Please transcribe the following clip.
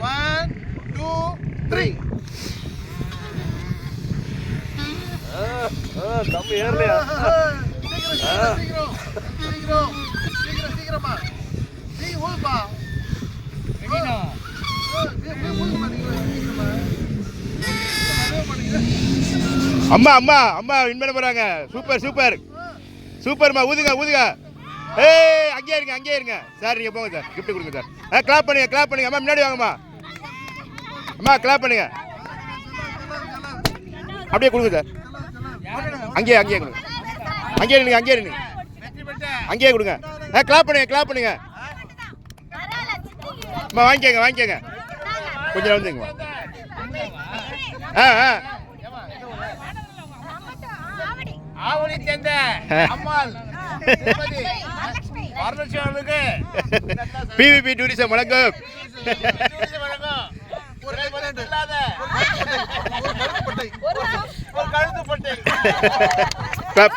1 2 3 தம்பி ஏறலையா? சீக்கிரமா நீ ஊதுப்பா. அம்மா அம்மா அம்மா வின் பண்ண போறாங்க. சூப்பர் சூப்பர் சூப்பர்மா. ஊதுங்க ஊதுங்க. ஏய் அங்கேயே இருங்க சார். நீங்கள் போங்க சார். கிஃப்ட் கொடுங்க சார். கிளாப் பண்ணுங்க அம்மா. முன்னாடி வாங்கம்மா. அம்மா கிளாப் பண்ணுங்க. அப்படியே கொடுங்க சார். அங்கேயே கொடுங்க. அங்கேயே நில்லுங்க. அங்கேயே கொடுங்க. கிளாப் பண்ணுங்க. அம்மா வாங்கிக்கங்க. கொஞ்சம் வந்துங்க. ஆவணி சேர்ந்த அம்மாள் வரலட்சுமிக்கு பிவிபி டூரிசம் வணக்கம். ஒரு கழுத்து பட்டை. கிளாப்